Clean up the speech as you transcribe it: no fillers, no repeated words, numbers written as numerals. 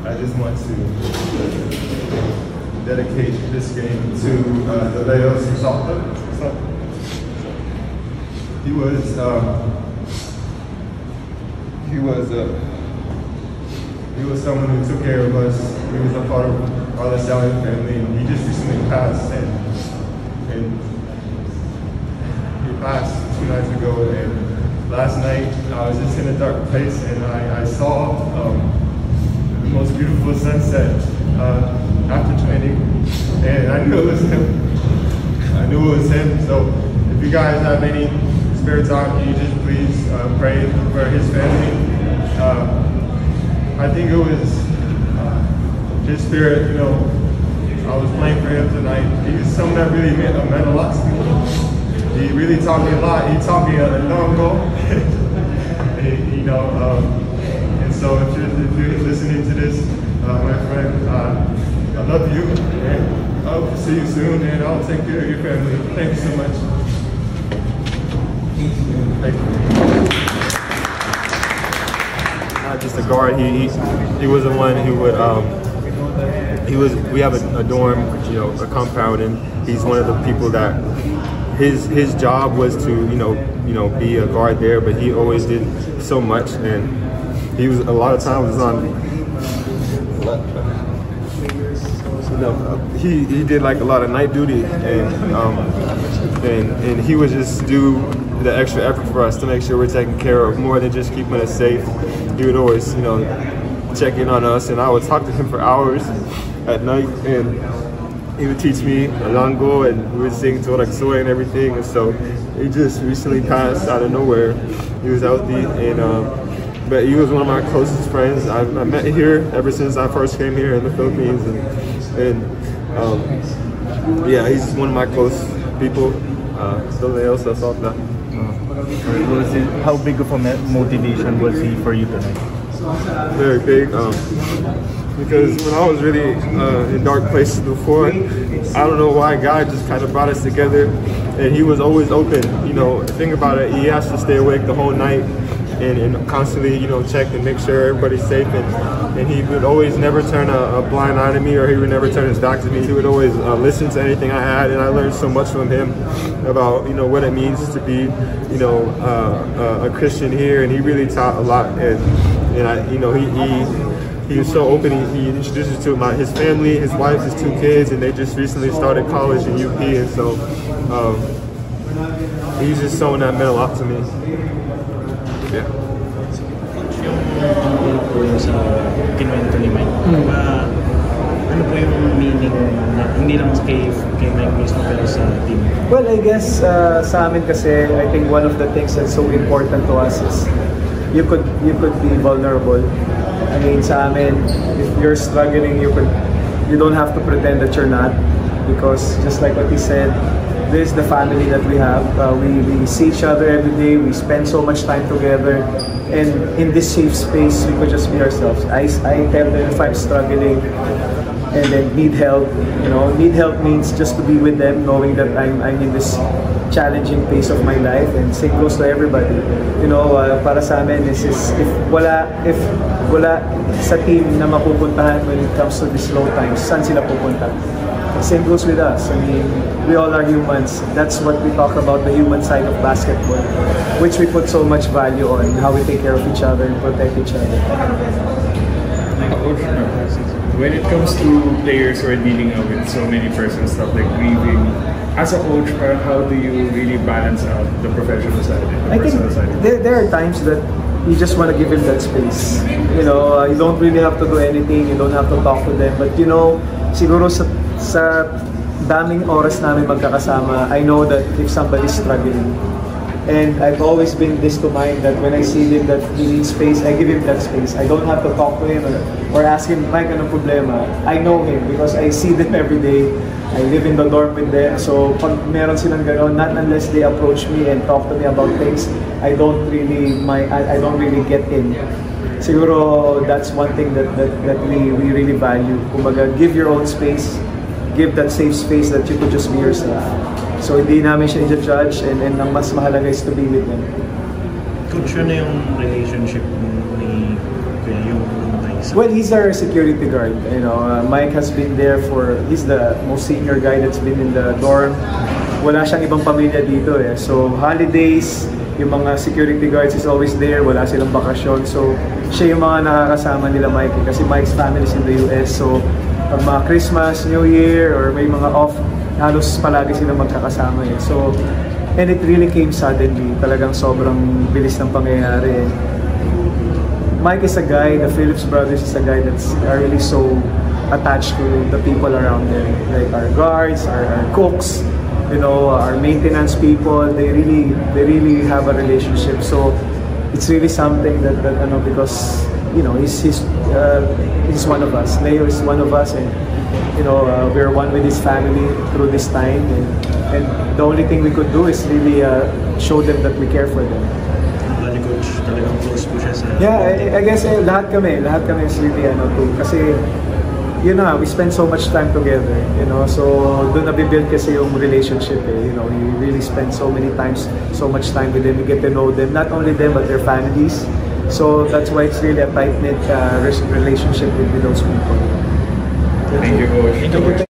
I just want to dedicate this game to the Leos Salta. He was someone who took care of us. He was a part of our Salle family, and he just recently passed. And he passed 2 nights ago. And last night I was just in a dark place, and I saw the most beautiful sunset after training, and I knew it was him. I knew it was him. So if you guys have any spare time, can you just please pray for his family? I think it was his spirit, you know. I was praying for him tonight. He was someone that really meant a lot to me. He really taught me a lot. He taught me a long goal. You know, and so if you're listening to this, my friend, I love you, and I'll see you soon, and I'll take care of your family. Thank you so much. Thank you. Not just a guard. He was the one who would. We have a dorm, you know, a compound, and he's one of the people that his job was to you know be a guard there, but he always did so much, and he was a lot of times on. He did like a lot of night duty, and he would just do the extra effort for us to make sure we're taken care of, more than just keeping us safe. He would always, you know, check in on us, and I would talk to him for hours at night, and he would teach me Alango, and we would sing Toraksoy and everything. And so he just recently passed out of nowhere. He was healthy, and but he was one of my closest friends. I met here ever since I first came here in the Philippines, and yeah, he's one of my close people. How big of a motivation was he for you tonight? Very big, because when I was really in dark places before, I don't know why God just kind of brought us together, and he was always open. You know, think about it, he has to stay awake the whole night and constantly, you know, check and make sure everybody's safe, and he would always never turn a blind eye to me, or he would never turn his back to me. He would always listen to anything I had, and I learned so much from him about, you know, what it means to be, you know, a Christian here, and he really taught a lot. And I, you know, he was so open. He introduced us to his family, his wife, his 2 kids, and they just recently started college in UP, and so he's just someone that meant a lot to me. Yeah. Yung sa kinuwento ni Mike, ano po yung meaning na hindi lang kay Mike mismo pero sa team? Well, I guess sa amin kasi, I think one of the things that's so important to us is you could be vulnerable. I mean, sa amin, if you're struggling, you don't have to pretend that you're not, because just like what he said, this is the family that we have. We see each other every day. We spend so much time together, and in this safe space, we could just be ourselves. I tell them if I'm struggling and then need help, you know, need help means just to be with them, knowing that I'm in this challenging phase of my life, and same goes to everybody. You know, para sa amin, this is if wala sa team na mapupuntahan when it comes to these low times, saan sila pupunta? Same goes with us. I mean, we all are humans. That's what we talk about, the human side of basketball, which we put so much value on, how we take care of each other and protect each other. When it comes to players who are dealing with so many personal stuff like grieving, as a coach, how do you really balance out the professional side and the personal side? There are times that you just want to give him that space. You know, you don't really have to do anything. You don't have to talk to them. But you know, siguro sa daming oras namin magkakasama, I know that if somebody's struggling, and I've always been this to mind that when I see him that he needs space, I give him that space. I don't have to talk to him or ask him, Mike, anong problema? I know him because I see them every day. I live in the dorm with them, so pag meron silang gano'n, not unless they approach me and talk to me about things, I don't really get in. Siguro that's one thing that we really value. Kumbaga, give your own space, give that safe space that you could just be yourself. So hindi namin siya i-judge, and ang mas mahalaga is to be with them. Coach, ano yung relationship ni Kuya yung Well, he's our security guard. You know, Mike has been there he's the most senior guy that's been in the dorm. Wala siyang ibang pamilya dito eh. So, holidays, yung mga security guards is always there. Wala silang bakasyon. So, siya yung mga nakakasama nila Mike eh. Kasi Mike's family is in the US. So, pag mga Christmas, New Year, or may mga off, halos palagi silang magkakasama eh. So, and it really came suddenly. Talagang sobrang bilis ng pangyayari eh. Mike is a guy, the Phillips brothers is a guy that's really so attached to the people around them. Like our guards, our cooks, you know, our maintenance people, they really have a relationship. So it's really something that because you know he's one of us. Leo is one of us, and you know we're one with his family through this time. And the only thing we could do is really show them that we care for them. Bali coach, talagang close po siya sa... Yeah, I guess lahat kami is really too. Kasi yun na, we spend so much time together, you know, so doon nabibuild kasi yung relationship eh, you know, you really spend so much time with them, you get to know them, not only them but their families, so that's why it's really a tight-knit relationship with those people. Thank you, Coach.